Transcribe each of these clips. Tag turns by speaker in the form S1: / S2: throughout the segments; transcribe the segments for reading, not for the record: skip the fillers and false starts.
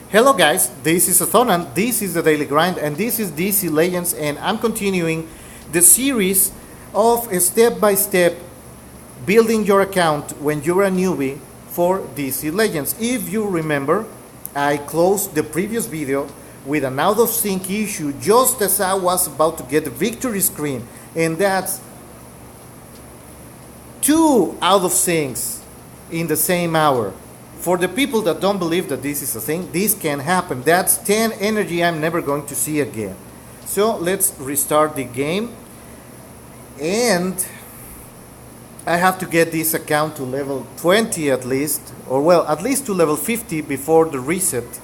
S1: Hello guys, this is Athonan, this is the Daily Grind, and this is DC Legends, and I'm continuing the series of step-by-step building your account when you're a newbie for DC Legends. If you remember, I closed the previous video with an out of sync issue just as I was about to get the victory screen, and that's two out of syncs in the same hour. For the people that don't believe that this is a thing, this can happen. That's 10 energy I'm never going to see again. So let's restart the game. And I have to get this account to level 20 at least, or well, at least to level 50 before the reset.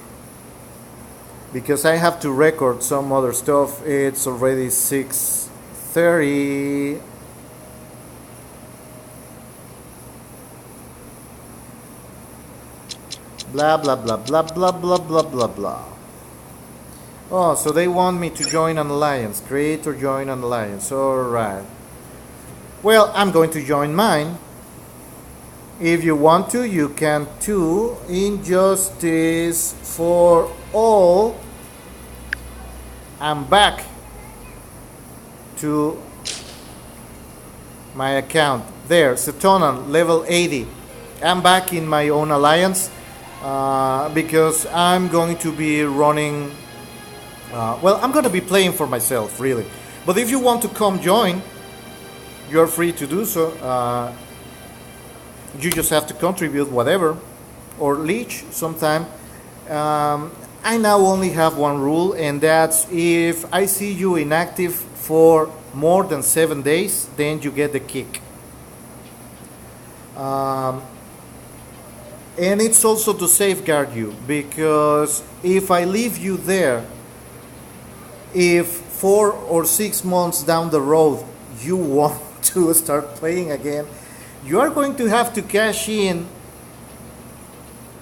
S1: Because I have to record some other stuff. It's already 6:30. Blah blah blah blah blah blah blah blah blah. Oh, so they want me to join an alliance. Create or join an alliance. Alright. Well, I'm going to join mine. If you want to, you can too. Injustice for all. I'm back to my account. There, Setonan, level 80. I'm back in my own alliance. Because I'm going to be running, well, I'm going to be playing for myself, really. But if you want to come join, you're free to do so. You just have to contribute whatever, or leech sometime. I now only have one rule, and that's if I see you inactive for more than 7 days, then you get the kick. And it's also to safeguard you, because if I leave you there, if 4 or 6 months down the road you want to start playing again, you are going to have to cash in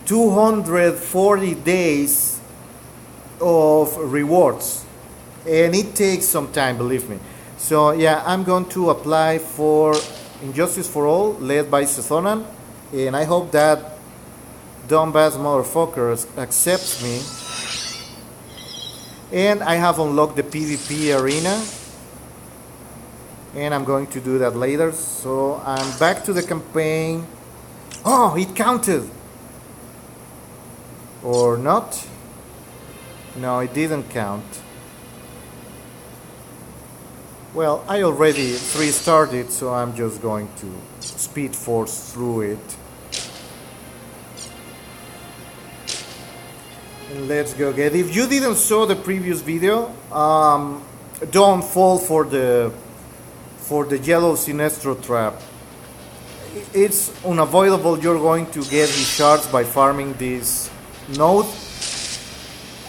S1: 240 days of rewards, and it takes some time, believe me. So yeah, I'm going to apply for Injustice for All, led by Sethonan, and I hope that dumbass motherfucker accepts me. And I have unlocked the PvP arena, and I'm going to do that later. So I'm back to the campaign. Oh, it counted. Or not? No, it didn't count. Well, I already 3-starred it, so I'm just going to speed force through it. Let's go get. If you didn't saw the previous video, don't fall for the yellow Sinestro trap. It's unavoidable. You're going to get his shards by farming this node.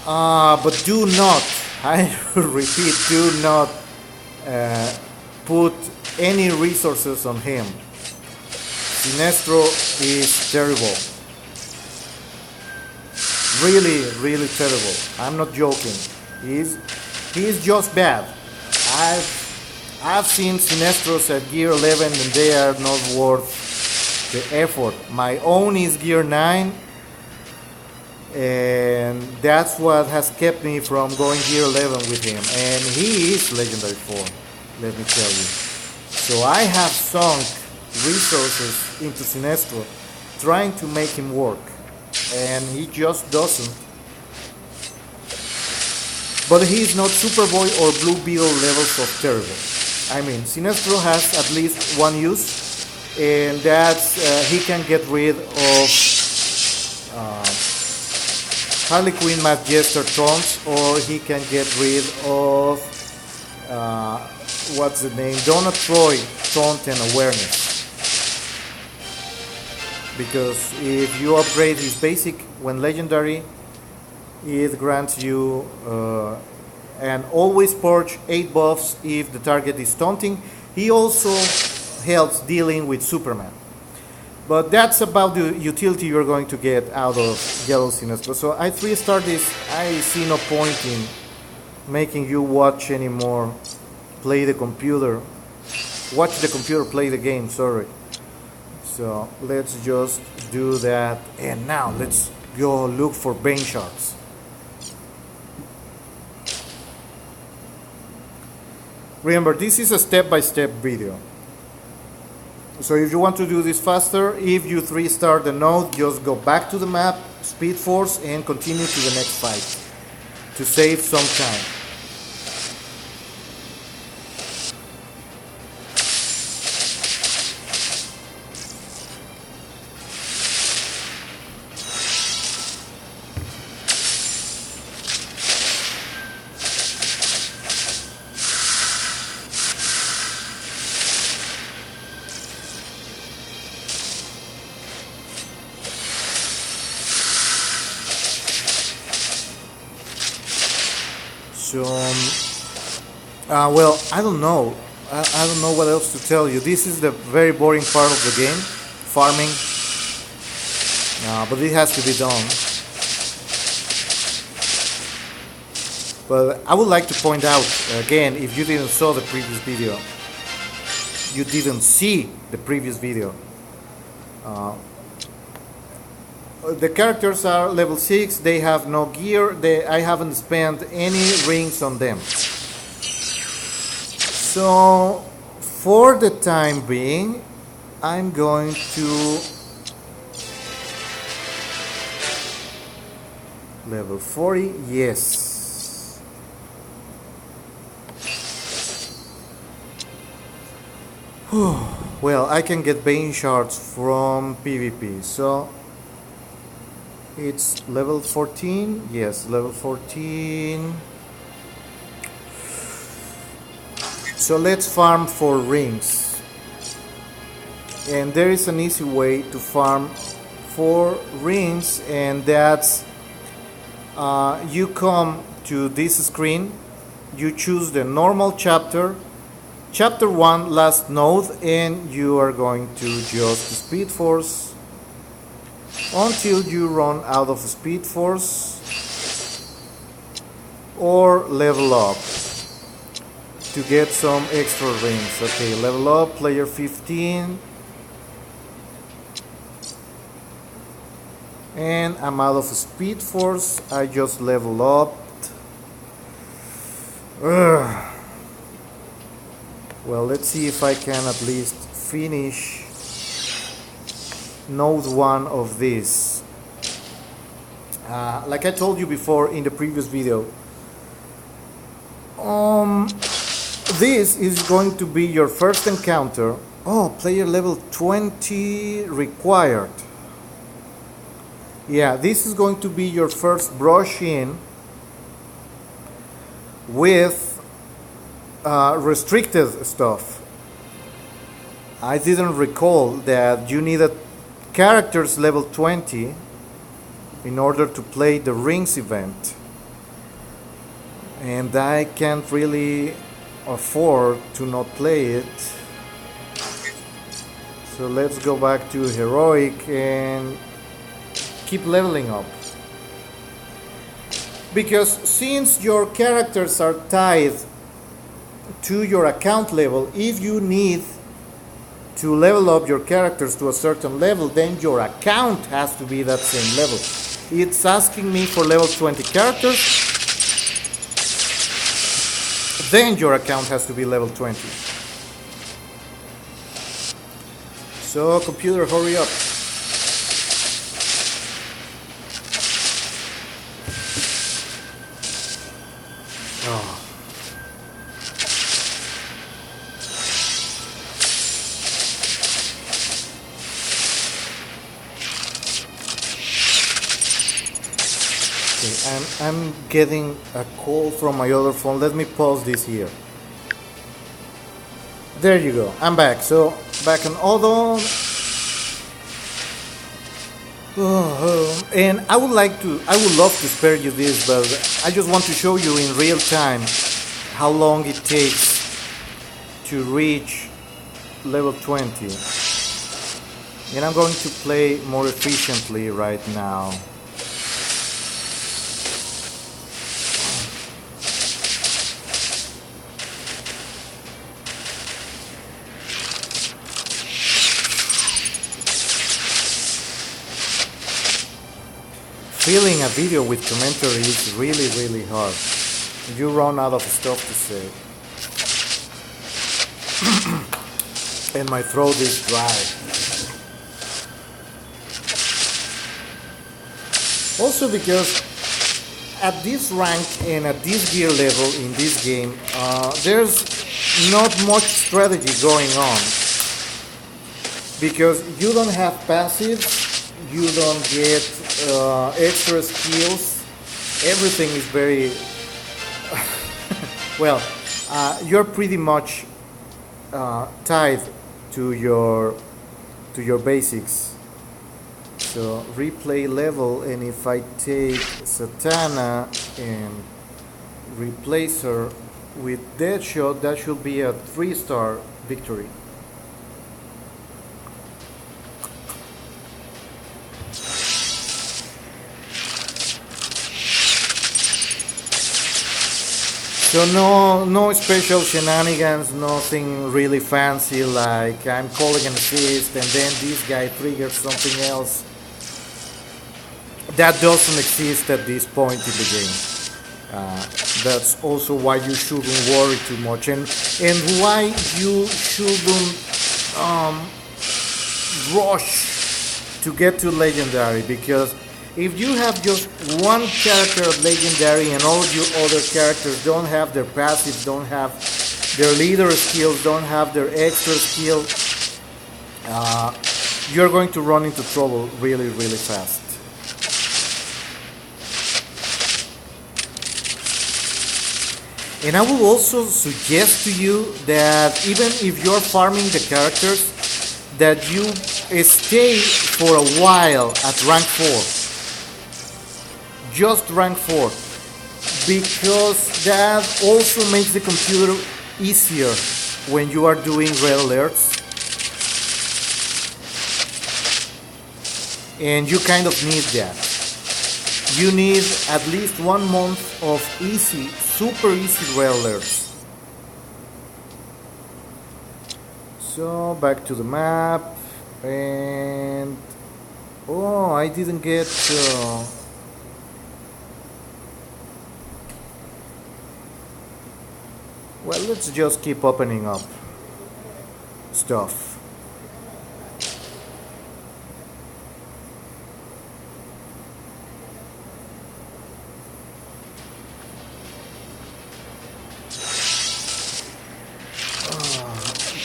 S1: But do not, I repeat, do not put any resources on him. Sinestro is terrible. Really, really terrible. I'm not joking. He's just bad. I've seen Sinestros at gear 11 and they are not worth the effort. My own is gear 9, and that's what has kept me from going gear 11 with him. And he is legendary 4, let me tell you. So I have sunk resources into Sinestro trying to make him work, and he just doesn't. But he's not Superboy or Blue Beetle levels of terrible. I mean, Sinestro has at least one use, and that's he can get rid of Harley Quinn, Mass Jester, taunts, or he can get rid of what's the name? Donna Troy, taunt and awareness. Because if you upgrade his basic when legendary, it grants you and always purge 8 buffs if the target is taunting. He also helps dealing with Superman. But that's about the utility you're going to get out of Yellow Sinestro. So I 3-star this. I see no point in making you watch anymore. Play the computer. Watch the computer play the game, sorry. So let's just do that. And now let's go look for Bane Shards. Remember, this is a step-by-step video. So if you want to do this faster, if you 3-star the node, just go back to the map, Speed Force, and continue to the next fight to save some time. So, well, I don't know. I don't know what else to tell you. This is the very boring part of the game, farming. But it has to be done. But I would like to point out, again, if you didn't saw the previous video, you didn't see the previous video. The characters are level 6, they have no gear, I haven't spent any rings on them. So, for the time being, I'm going to level 40, yes. Well, I can get Bane shards from PvP, so it's level 14, yes, level 14. So let's farm for rings. And there is an easy way to farm for rings, and that's you come to this screen, you choose the normal chapter, chapter 1, last node, and you are going to just Speed Force until you run out of Speed Force or level up to get some extra rings. Okay, level up, player 15, and I'm out of Speed Force. I just level up. Well, let's see if I can at least finish node 1 of this. Like I told you before in the previous video, this is going to be your first encounter. Oh, player level 20 required. Yeah, this is going to be your first brush in with restricted stuff. I didn't recall that you needed characters level 20 in order to play the rings event, and I can't really afford to not play it. So let's go back to heroic and keep leveling up, because since your characters are tied to your account level, if you need to level up your characters to a certain level, then your account has to be that same level. It's asking me for level 20 characters, then your account has to be level 20. So computer, hurry up. Oh. I'm getting a call from my other phone. Let me pause this here. There you go. I'm back. So back on auto. And I would love to spare you this, but I just want to show you in real time how long it takes to reach level 20. And I'm going to play more efficiently right now. Filling a video with commentary is really hard. You run out of stuff to say. and my throat is dry. Also because at this rank and at this gear level in this game, there's not much strategy going on because you don't have passives, you don't get extra skills. Everything is very well. You're pretty much tied to your basics. So replay level, and if I take Satana and replace her with Deadshot, that should be a 3-star victory. So no special shenanigans, nothing really fancy like I'm calling an assist and then this guy triggers something else. That doesn't exist at this point in the game. That's also why you shouldn't worry too much, and why you shouldn't rush to get to legendary, because if you have just one character of legendary and all your other characters don't have their passives, don't have their leader skills, don't have their extra skill, you're going to run into trouble really, really fast. And I will also suggest to you that even if you're farming the characters, that you stay for a while at rank 4. Just rank 4. Because that also makes the computer easier when you are doing red alerts. And you kind of need that. You need at least 1 month of easy, super easy red alerts. So back to the map, and oh, I didn't get well, let's just keep opening up stuff.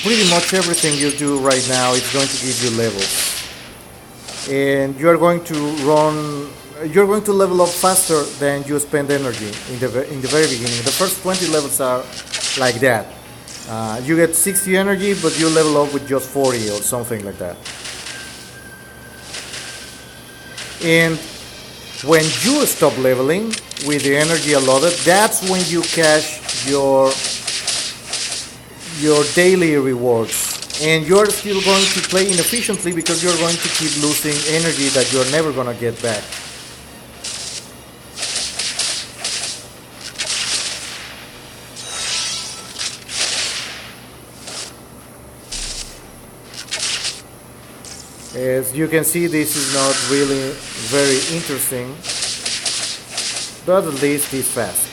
S1: Pretty much everything you do right now is going to give you levels, and you're going to level up faster than you spend energy in the very beginning. The first 20 levels are like that. You get 60 energy, but you level up with just 40 or something like that. And when you stop leveling with the energy allotted, that's when you cash your daily rewards, and you're still going to play inefficiently because you're going to keep losing energy that you're never going to get back. As you can see, this is not really very interesting, but at least it's fast.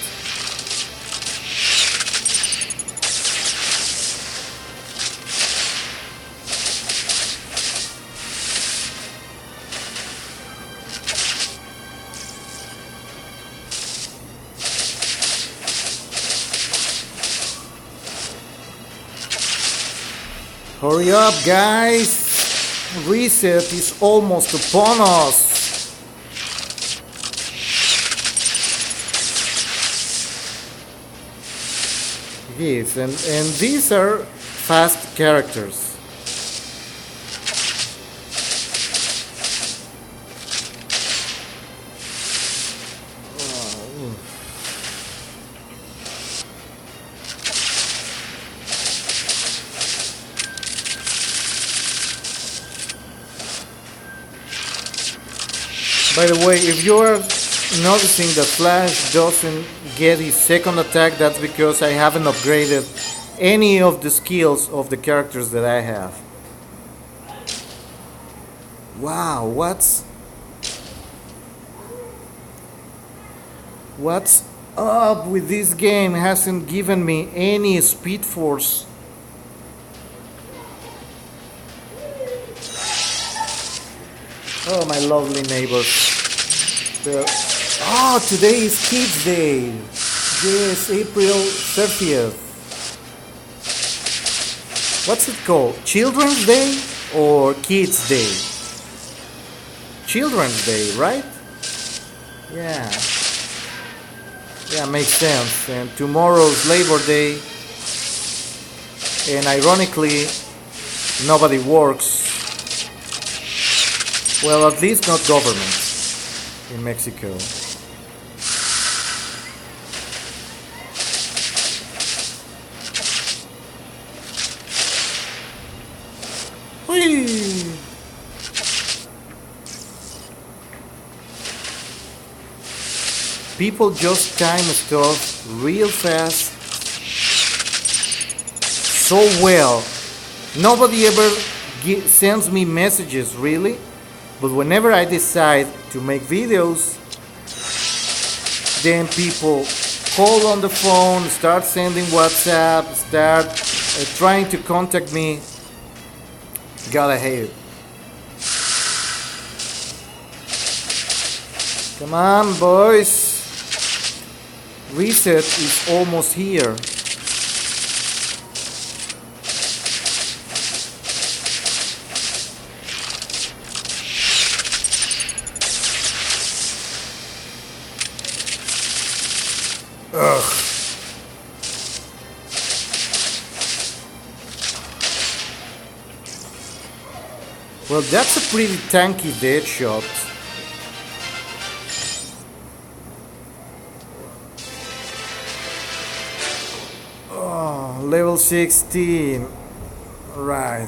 S1: Hurry up, guys! Reset is almost upon us! Yes, and these are fast characters. By the way, if you are noticing that Flash doesn't get his second attack, that's because I haven't upgraded any of the skills of the characters that I have. Wow, what's up with this game? It hasn't given me any speed force Oh, my lovely neighbors. Today is Kids Day. Yes, April 30th. What's it called? Children's Day or Kids Day? Children's Day, right? Yeah. Yeah, makes sense. And tomorrow's Labor Day. And ironically, nobody works. Well, at least not government in Mexico. Whee! People just time stuff real fast, so well. Nobody ever sends me messages, really. But whenever I decide to make videos, then people call on the phone, start sending WhatsApp, start trying to contact me. Gotta hate it. Come on, boys. Reset is almost here. Ugh. Well, that's a pretty tanky dead shot. Oh, level 16. Right.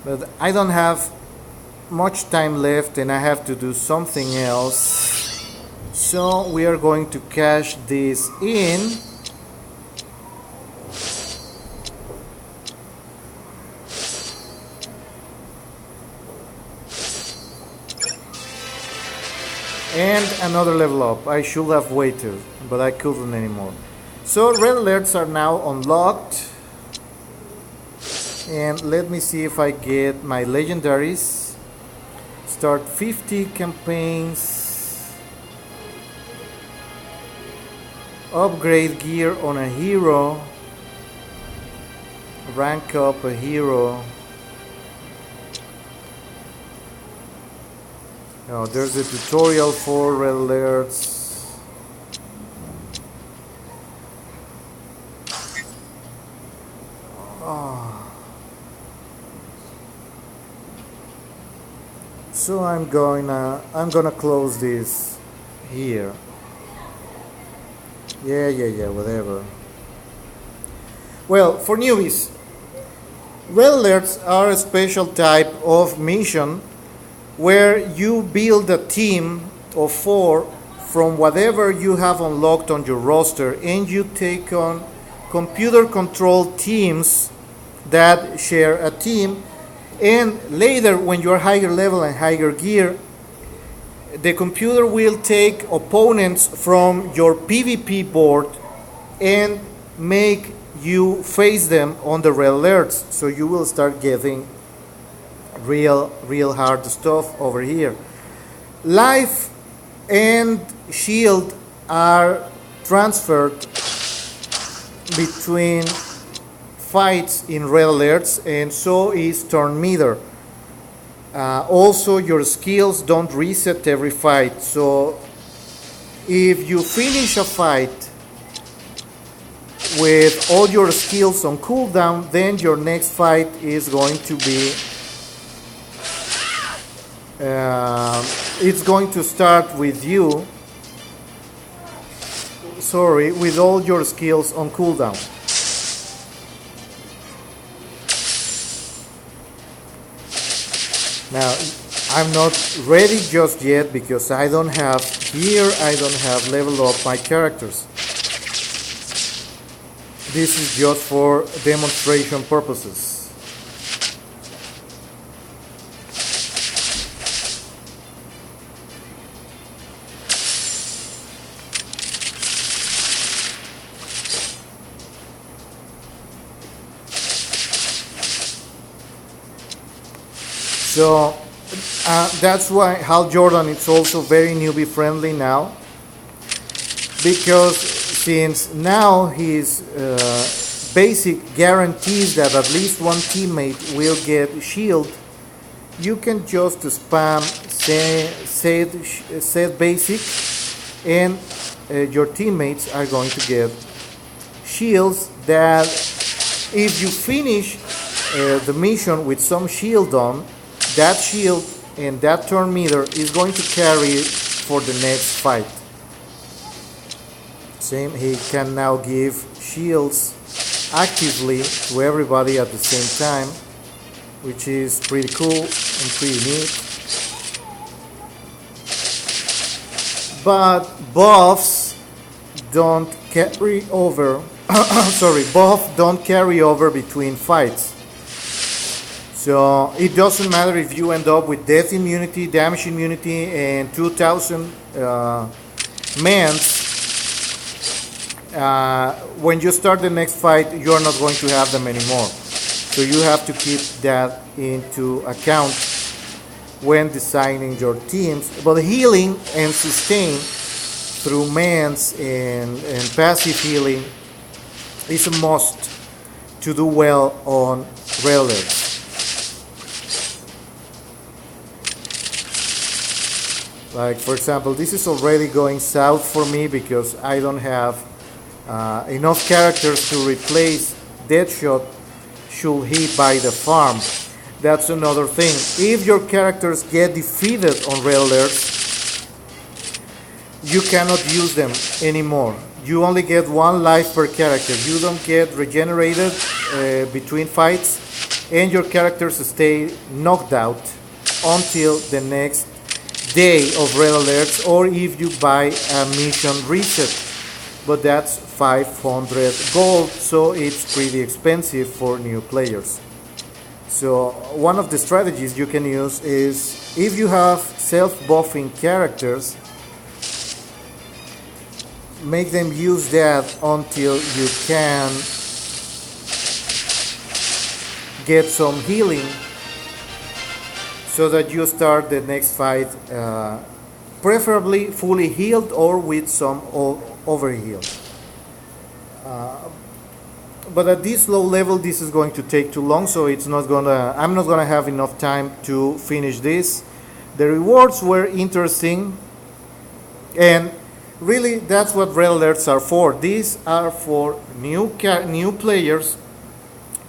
S1: But I don't have much time left and I have to do something else. So we are going to cash this in. And another level up. I should have waited, but I couldn't anymore. So red alerts are now unlocked. And let me see if I get my legendaries. Start 50 campaigns. Upgrade gear on a hero. Rank up a hero. Oh, there's a tutorial for red alerts. Oh. So I'm gonna close this here. Yeah, whatever. Well, for newbies, red alerts are a special type of mission where you build a team of 4 from whatever you have unlocked on your roster, and you take on computer controlled teams that share a team. And later, when you're higher level and higher gear, the computer will take opponents from your PvP board and make you face them on the red alerts. So you will start getting real hard stuff over here. Life and shield are transferred between fights in red alerts, and so is turn meter. Also, your skills don't reset every fight. So if you finish a fight with all your skills on cooldown, then your next fight is going to be it's going to start with you, with all your skills on cooldown. Now, I'm not ready just yet because I don't have leveled up my characters. This is just for demonstration purposes. So that's why Hal Jordan is also very newbie friendly now, because since now his basic guarantees that at least one teammate will get shield, you can just spam set basic, and your teammates are going to get shields that if you finish the mission with some shield on, that shield and that turn meter is going to carry for the next fight. Same, he can now give shields actively to everybody at the same time, which is pretty cool and pretty neat. But buffs don't carry over. Sorry, buff don't carry over between fights. So it doesn't matter if you end up with death immunity, damage immunity, and 2,000 mans. When you start the next fight, you are not going to have them anymore. So you have to keep that into account when designing your teams. But healing and sustain through mans and passive healing is a must to do well on railers. Like, for example, this is already going south for me because I don't have enough characters to replace Deadshot should he buy the farm. That's another thing. If your characters get defeated on Red Alerts, you cannot use them anymore. You only get one life per character. You don't get regenerated between fights, and your characters stay knocked out until the next day of Red Alerts, or if you buy a mission reset. But that's 500 gold, so it's pretty expensive for new players. So one of the strategies you can use is, if you have self-buffing characters, make them use that until you can get some healing, so that you start the next fight preferably fully healed or with some overheal. But at this low level, this is going to take too long, so I'm not gonna have enough time to finish this. The rewards were interesting, and really that's what Red Alerts are for. These are for new players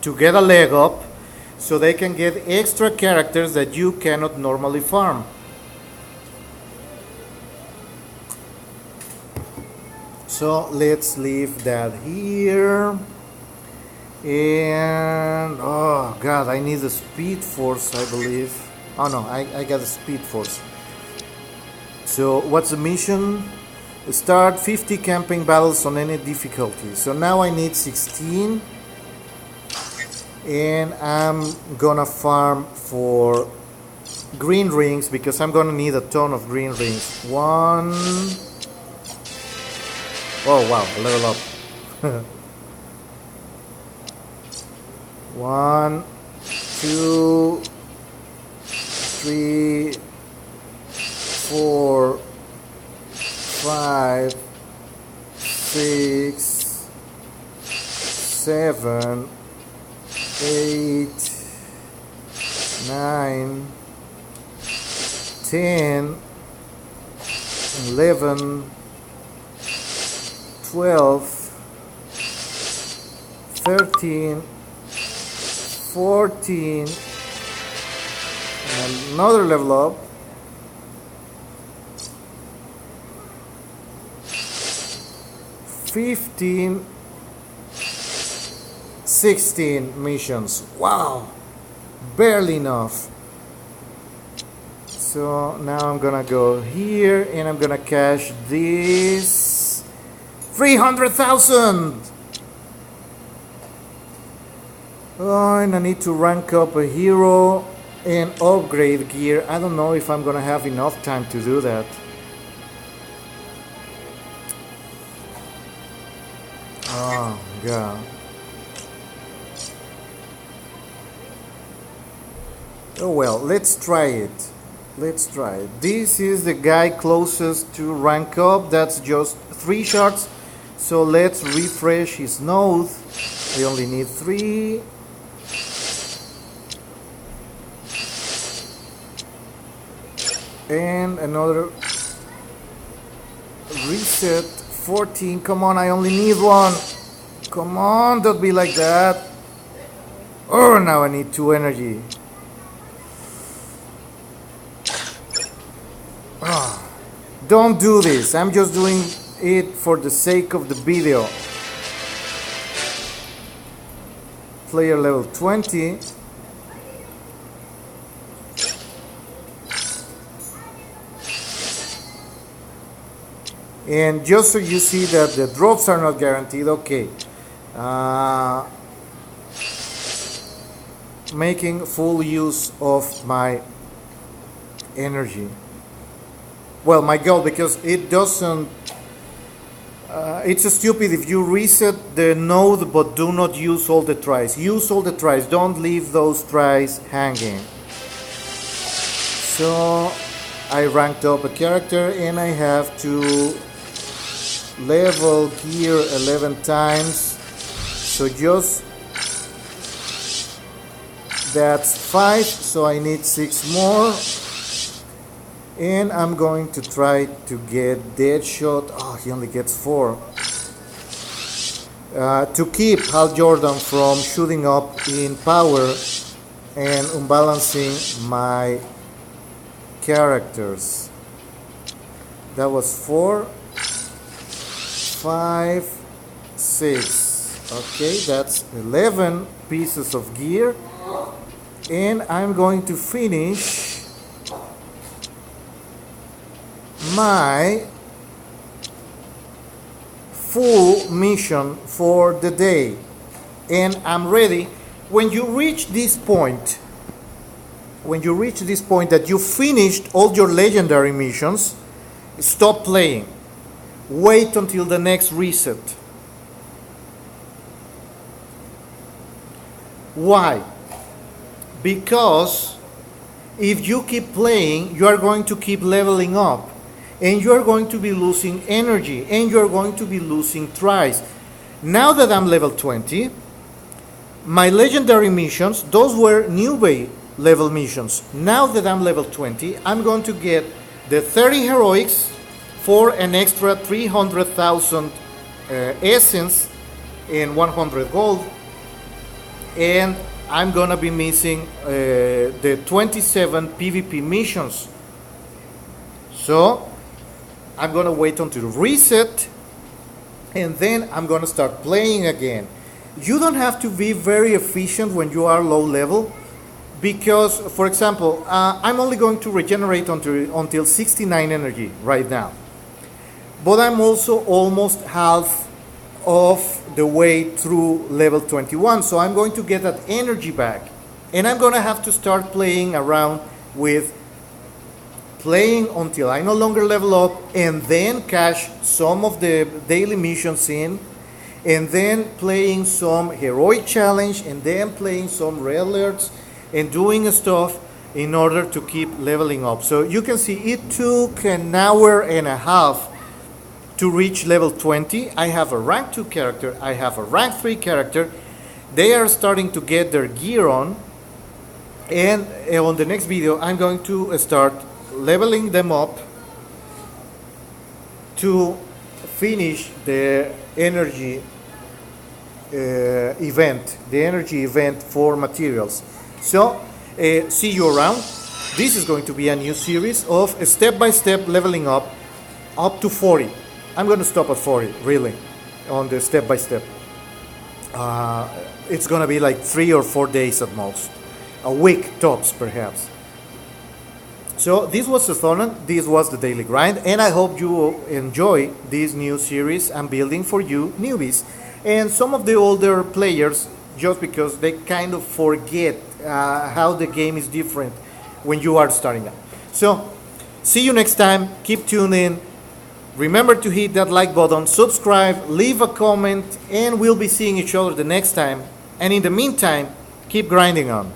S1: to get a leg up, so they can get extra characters that you cannot normally farm. So let's leave that here. And oh god, I need a speed force, I believe. Oh no, I got a speed force. So what's the mission? Start 50 camping battles on any difficulty. So now I need 16. And I'm gonna farm for green rings because I'm gonna need a ton of green rings. One. Oh wow, a level up. 1, 2, 3, 4, 5, 6, 7, 8, 9, 10, 11, 12, 13, 14, and another level up. 15, 16 missions. Wow, barely enough. So now I'm gonna go here and I'm gonna cash this 300,000. Oh, and I need to rank up a hero and upgrade gear. I don't know if I'm gonna have enough time to do that. Oh god. Oh well, let's try it. Let's try it. This is the guy closest to rank up. That's just 3 shards. So let's refresh his node. We only need 3. And another reset. 14. Come on, I only need 1. Come on, don't be like that. Oh, now I need 2 energy. Oh, don't do this. I'm just doing it for the sake of the video. Player level 20. And just so you see that the drops are not guaranteed, okay. Making full use of my energy. Well, my goal, because it doesn't. It's stupid if you reset the node but do not use all the tries. Use all the tries. Don't leave those tries hanging. So I ranked up a character and I have to level gear 11 times. So just that's 5. So I need 6 more. And I'm going to try to get Deadshot. Oh, he only gets 4. To keep Hal Jordan from shooting up in power and unbalancing my characters. That was 4, 5, 6. Okay, that's 11 pieces of gear. And I'm going to finish my full mission for the day, and I'm ready. When you reach this point that you finished all your legendary missions, stop playing. Wait until the next reset. Why? Because if you keep playing, you are going to keep leveling up. And you are going to be losing energy, and you are going to be losing tries. Now that I'm level 20, my legendary missions, those were newbie level missions. Now that I'm level 20, I'm going to get the 30 heroics for an extra 300,000 essence and 100 gold. And I'm gonna be missing the 27 PvP missions. So I'm gonna wait until reset, and then I'm gonna start playing again. You don't have to be very efficient when you are low level, because, for example, I'm only going to regenerate until 69 energy right now. But I'm also almost half of the way through level 21, so I'm going to get that energy back. And I'm gonna have to start playing around with playing until I no longer level up, and then cash some of the daily missions in, and then playing some heroic challenge, and then playing some red alerts, and doing stuff in order to keep leveling up. So you can see it took an hour and a half to reach level 20. I have a rank 2 character, I have a rank 3 character. They are starting to get their gear on, and on the next video I'm going to start leveling them up to finish the energy event for materials. So see you around. This is going to be a new series of step-by-step leveling up to 40. I'm going to stop at 40, really, on the step-by-step. It's going to be like 3 or 4 days at most, a week tops perhaps. So this was Suthonan, this was the Daily Grind, and I hope you enjoy this new series I'm building for you newbies and some of the older players, just because they kind of forget how the game is different when you are starting out. So see you next time, keep tuned in, remember to hit that like button, subscribe, leave a comment, and we'll be seeing each other the next time. And in the meantime, keep grinding on.